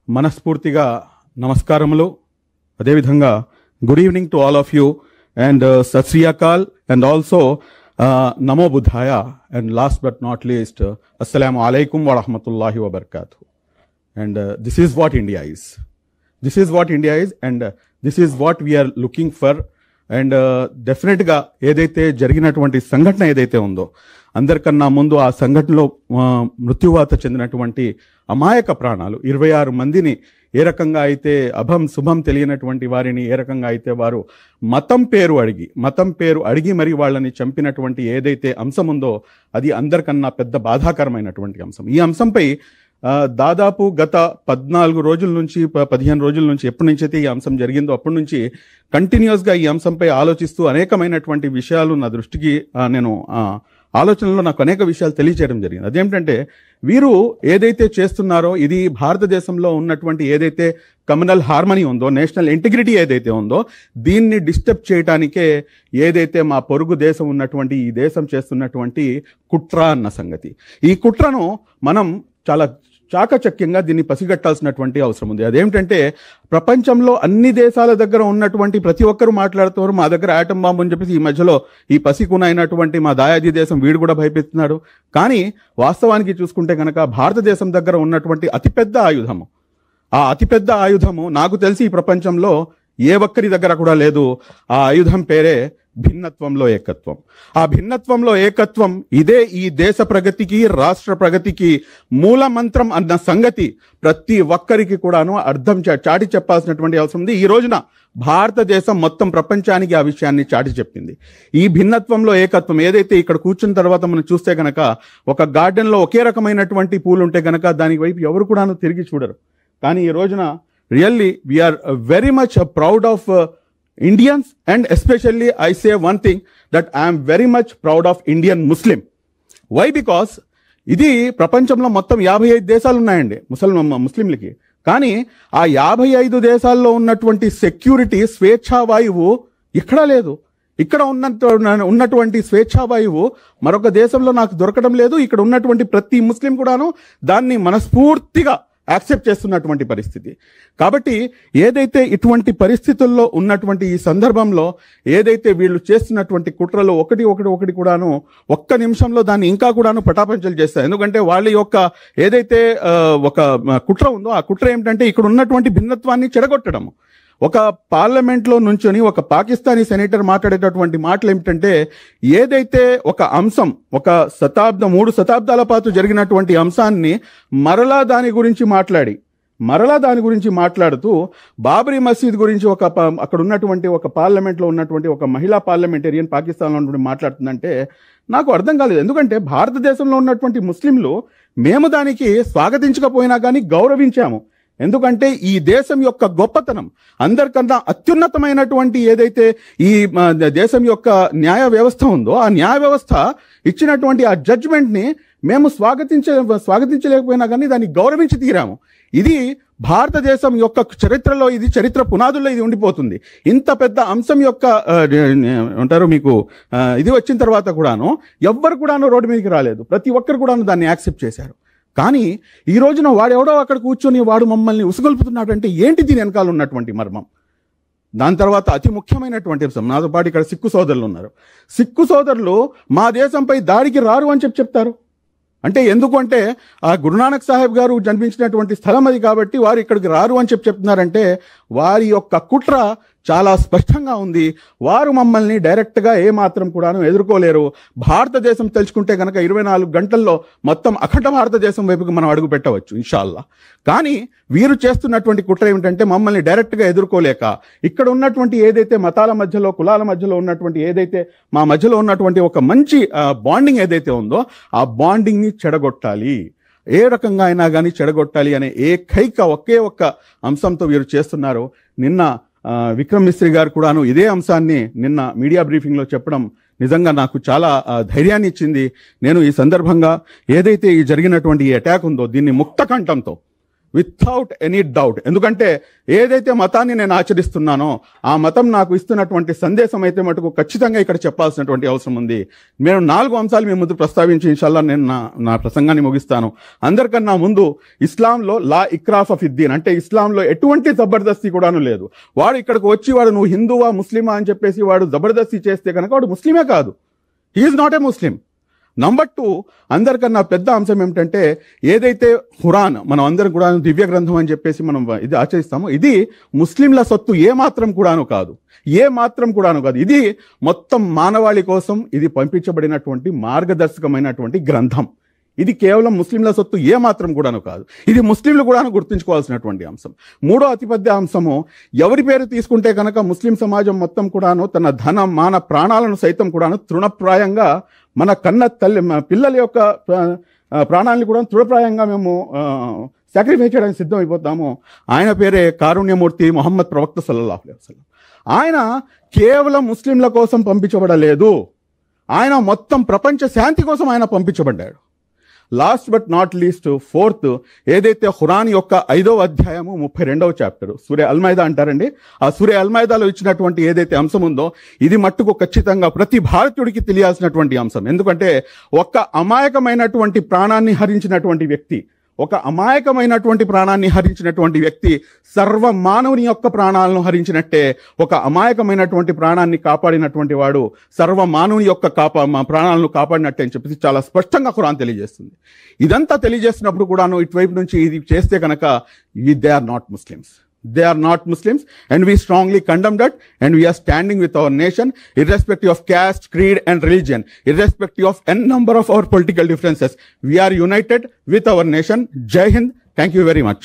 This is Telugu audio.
మనస్ఫూర్తిగా నమస్కారములు. అదేవిధంగా good evening to all of you and సత్ శ్రీ అకాల్ అండ్ ఆల్సో నమో బుద్ధాయ and last but not least అస్సలాము అలైకుం వరహమతుల్లాహి వబర్కాతు. And this is what India is. This is what India is and this is what we are looking for. And డెఫినెట్గా ఏదైతే జరిగినటువంటి సంఘటన ఏదైతే ఉందో, అందరికన్నా ముందు ఆ సంఘటనలో మృత్యువాత చెందినటువంటి అమాయక ప్రాణాలు 26 మందిని ఏ రకంగా అయితే అభం శుభం తెలియనటువంటి వారిని ఏ రకంగా అయితే వారు మతం పేరు అడిగి మరి వాళ్ళని చంపినటువంటి ఏదైతే అంశం ఉందో అది అందరికన్నా పెద్ద బాధాకరమైనటువంటి అంశం. ఈ అంశంపై దాదాపు గత 14 రోజుల నుంచి 15 రోజుల నుంచి ఎప్పటి నుంచి అయితే ఈ అంశం జరిగిందో అప్పటి నుంచి కంటిన్యూస్గా ఈ అంశంపై ఆలోచిస్తూ అనేకమైనటువంటి విషయాలు నా దృష్టికి ఆలోచనలో నాకు అనేక విషయాలు తెలియచేయడం జరిగింది. అదేమిటంటే వీరు ఏదైతే చేస్తున్నారో ఇది భారతదేశంలో ఉన్నటువంటి ఏదైతే కమ్యూనల్ హార్మనీ ఉందో, నేషనల్ ఇంటిగ్రిటీ ఏదైతే ఉందో దీన్ని డిస్టర్బ్ చేయడానికే ఏదైతే మా పొరుగు దేశం ఉన్నటువంటి ఈ దేశం చేస్తున్నటువంటి కుట్ర అన్న సంగతి. ఈ కుట్రను మనం చాలా చాకచక్యంగా దీన్ని పసిగట్టాల్సినటువంటి అవసరం ఉంది. అదేమిటంటే ప్రపంచంలో అన్ని దేశాల దగ్గర ఉన్నటువంటి ప్రతి ఒక్కరు మాట్లాడుతున్నారు మా దగ్గర ఆటం బాంబు అని చెప్పేసి ఈ మధ్యలో ఈ పసికున అయినటువంటి మా దాయాది దేశం వీడు కూడా భయపెడుతున్నాడు. కానీ వాస్తవానికి చూసుకుంటే కనుక భారతదేశం దగ్గర ఉన్నటువంటి అతిపెద్ద ఆయుధము నాకు తెలిసి ఈ ప్రపంచంలో ఏ ఒక్కరి దగ్గర కూడా లేదు. ఆ ఆయుధం పేరే భిన్నత్వంలో ఏకత్వం. ఆ భిన్నత్వంలో ఏకత్వం ఇదే ఈ దేశ ప్రగతికి, రాష్ట్ర ప్రగతికి మూల మంత్రం అన్న సంగతి ప్రతి ఒక్కరికి కూడాను అర్థం చాటి చెప్పాల్సినటువంటి అవసరం ఉంది. ఈ రోజున భారతదేశం మొత్తం ప్రపంచానికి ఆ విషయాన్ని చాటి చెప్పింది. ఈ భిన్నత్వంలో ఏకత్వం ఏదైతే ఇక్కడ కూర్చున్న తర్వాత మనం చూస్తే గనక ఒక గార్డెన్లో ఒకే రకమైనటువంటి పూలు ఉంటే గనక దాని వైపు ఎవరు కూడాను తిరిగి చూడరు. కానీ ఈ రోజున really we are very much proud of Indians, and especially I say one thing that I am very much proud of Indian Muslim. Why? Because ఇది ప్రపంచంలో మొత్తం 55 దేశాలు ఉన్నాయండి ముస్లింలకి. కానీ ఆ 55 దేశాల్లో ఉన్నటువంటి సెక్యూరిటీ స్వేచ్ఛావాయువు ఎక్కడా లేదు. ఇక్కడ ఉన్నటువంటి స్వేచ్ఛావాయువు మరొక దేశంలో నాకు దొరకడం లేదు. ఇక్కడ ఉన్నటువంటి ప్రతి ముస్లిం కూడాను దాన్ని మనస్ఫూర్తిగా యాక్సెప్ట్ చేస్తున్నటువంటి పరిస్థితి. కాబట్టి ఏదైతే ఇటువంటి పరిస్థితుల్లో ఉన్నటువంటి ఈ సందర్భంలో ఏదైతే వీళ్ళు చేస్తున్నటువంటి కుట్రలు ఒకటి కూడాను ఒక్క నిమిషంలో దాన్ని ఇంకా కూడాను పటాపంచలు చేస్తారు. ఎందుకంటే వాళ్ళ యొక్క ఏదైతే ఒక కుట్ర ఉందో ఆ కుట్ర ఏమిటంటే ఇక్కడ ఉన్నటువంటి భిన్నత్వాన్ని చెడగొట్టడం. ఒక పార్లమెంట్లో నుంచొని ఒక పాకిస్తానీ సెనేటర్ మాట్లాడేటటువంటి మాటలు ఏమిటంటే ఏదైతే ఒక అంశం ఒక 3 శతాబ్దాల పాటు జరిగినటువంటి అంశాన్ని మరలా దాని గురించి మాట్లాడుతూ బాబరీ మసీద్ గురించి అక్కడ ఉన్నటువంటి ఒక పార్లమెంట్లో ఉన్నటువంటి ఒక మహిళా పార్లమెంటేరియన్ పాకిస్తాన్లో ఉన్నటువంటి మాట్లాడుతుందంటే నాకు అర్థం కాలేదు. ఎందుకంటే భారతదేశంలో ఉన్నటువంటి ముస్లింలు మేము దానికి స్వాగతించకపోయినా కానీ గౌరవించాము. ఎందుకంటే ఈ దేశం యొక్క గొప్పతనం అందరికన్నా అత్యున్నతమైనటువంటి ఏదైతే ఈ దేశం యొక్క న్యాయ వ్యవస్థ ఉందో ఆ న్యాయ వ్యవస్థ ఇచ్చినటువంటి ఆ జడ్జిమెంట్ని మేము స్వాగతించలేకపోయినా కానీ దాన్ని గౌరవించి తీరాము. ఇది భారతదేశం యొక్క చరిత్రలో ఇది చరిత్ర పునాదుల్లో ఇది ఉండిపోతుంది. ఇంత పెద్ద అంశం యొక్క అంటారు మీకు ఇది వచ్చిన తర్వాత కూడాను ఎవ్వరు కూడాను రోడ్డు మీదకి రాలేదు. ప్రతి ఒక్కరు కూడాను దాన్ని యాక్సెప్ట్ చేశారు. కానీ ఈ రోజున వాడెవడో అక్కడ కూర్చొని వాడు మమ్మల్ని ఉసుగొల్పుతున్నాడంటే ఏంటి దీని వెనకాల ఉన్నటువంటి మర్మం? దాని తర్వాత అతి ముఖ్యమైనటువంటి అంశం, నాతో పాటు ఇక్కడ సిక్కు సోదరులు ఉన్నారు. సిక్కు సోదరులు మా దేశంపై దాడికి రారు అని చెప్తారు. అంటే ఎందుకంటే ఆ గురునానక్ సాహెబ్ గారు జన్మించినటువంటి స్థలం అది కాబట్టి వారు ఇక్కడికి రారు అని చెప్తున్నారంటే వారి యొక్క కుట్ర చాలా స్పష్టంగా ఉంది. వారు మమ్మల్ని డైరెక్ట్గా ఏమాత్రం కూడాను ఎదుర్కోలేరు. భారతదేశం తెలుసుకుంటే కనుక 24 గంటల్లో మొత్తం అఖండ భారతదేశం వైపుకి మనం అడుగు పెట్టవచ్చు ఇన్షాల్లా. కానీ వీరు చేస్తున్నటువంటి కుట్ర ఏమిటంటే మమ్మల్ని డైరెక్ట్గా ఎదుర్కోలేక ఇక్కడ ఉన్నటువంటి ఏదైతే మతాల మధ్యలో కులాల మధ్యలో ఉన్నటువంటి ఏదైతే మా మధ్యలో ఉన్నటువంటి ఒక మంచి బాండింగ్ ఏదైతే ఉందో ఆ బాండింగ్ని చెడగొట్టాలి, ఏ రకంగా అయినా కానీ చెడగొట్టాలి అనే ఒకే ఒక్క అంశంతో వీరు చేస్తున్నారు. నిన్న విక్రమ్ మిస్త్రీ గారు కూడాను ఇదే అంశాన్ని నిన్న మీడియా బ్రీఫింగ్లో చెప్పడం నిజంగా నాకు చాలా ధైర్యాన్ని ఇచ్చింది. నేను ఈ సందర్భంగా ఏదైతే ఈ జరిగినటువంటి ఈ అటాక్ ఉందో దీన్ని ముక్త కంఠంతో వితౌట్ ఎనీ డౌట్. ఎందుకంటే ఏదైతే మతాన్ని నేను ఆచరిస్తున్నానో ఆ మతం నాకు ఇస్తున్నటువంటి సందేశం అయితే మటుకు ఖచ్చితంగా ఇక్కడ చెప్పాల్సినటువంటి అవసరం ఉంది. నేను 4 అంశాలు మీ ముందు ప్రస్తావించి ఇన్షాల్లా నేను నా ప్రసంగాన్ని ముగిస్తాను. అందరికన్నా ముందు ఇస్లాంలో లా ఇక్రాఫ్ ఆఫ్ ఇద్దీన్, అంటే ఇస్లాంలో ఎటువంటి జబర్దస్తి కూడాను లేదు. వాడు ఇక్కడికి వచ్చి వాడు నువ్వు హిందువా ముస్లిమా అని చెప్పేసి వాడు జబర్దస్తి చేస్తే కనుక వాడు ముస్లిమే కాదు. He is not a Muslim. Number 2, అందరికన్నా పెద్ద అంశం ఏమిటంటే ఏదైతే ఖురాన్ మనం అందరం కూడా దివ్య గ్రంథం అని చెప్పేసి మనం ఇది ఆచరిస్తామో ఇది ముస్లింల సొత్తు ఏ మాత్రం కూడాను కాదు. ఇది మొత్తం మానవాళి కోసం ఇది పంపించబడినటువంటి మార్గదర్శకమైనటువంటి గ్రంథం. ఇది కేవలం ముస్లింల సొత్తు ఏ మాత్రం కూడాను కాదు. ఇది ముస్లింలు కూడాను గుర్తుంచుకోవాల్సినటువంటి అంశం. 3వ అతిపెద్ద అంశము, ఎవరి పేరు తీసుకుంటే కనుక ముస్లిం సమాజం మొత్తం కూడాను తన ధన మాన ప్రాణాలను సైతం కూడాను తృణప్రాయంగా మన కన్న తల్లి పిల్లల యొక్క ప్రాణాలను కూడా తృణప్రాయంగా మేము సాక్రిఫైస్ చేయడానికి సిద్ధమైపోతాము. ఆయన పేరే కారుణ్యమూర్తి మొహమ్మద్ ప్రవక్త సల్లల్లాహు అలైహి వసల్లం. ఆయన కేవలం ముస్లింల కోసం పంపించబడలేదు, ఆయన మొత్తం ప్రపంచ శాంతి కోసం ఆయన పంపించబడ్డాడు. Last but not least 4th, ఏదైతే ఖురాన్ యొక్క 5వ అధ్యాయము 32వ చాప్టర్ సూరే అల్మైదా అంటారండి. ఆ సూరే అల్మైదాలో ఇచ్చినటువంటి ఏదైతే అంశం ఉందో ఇది మట్టుకు ఖచ్చితంగా ప్రతి భారతీయుడికి తెలియాల్సినటువంటి అంశం. ఎందుకంటే ఒక్క అమాయకమైనటువంటి ప్రాణాన్ని హరించినటువంటి వ్యక్తి సర్వ మానవుని యొక్క ప్రాణాలను హరించినట్టే. ఒక అమాయకమైనటువంటి ప్రాణాన్ని కాపాడినటువంటి వాడు సర్వ మానవుని యొక్క ప్రాణాలను కాపాడినట్టే అని చెప్పేసి చాలా స్పష్టంగా ఖురాన్ తెలియజేస్తుంది. ఇదంతా తెలియజేసినప్పుడు కూడాను ఇటువైపు నుంచి ఇది చేస్తే కనుక they are not Muslims and we strongly condemn that, and we are standing with our nation irrespective of caste, creed and religion, irrespective of n number of our political differences. We are united with our nation. Jai Hind. Thank you very much.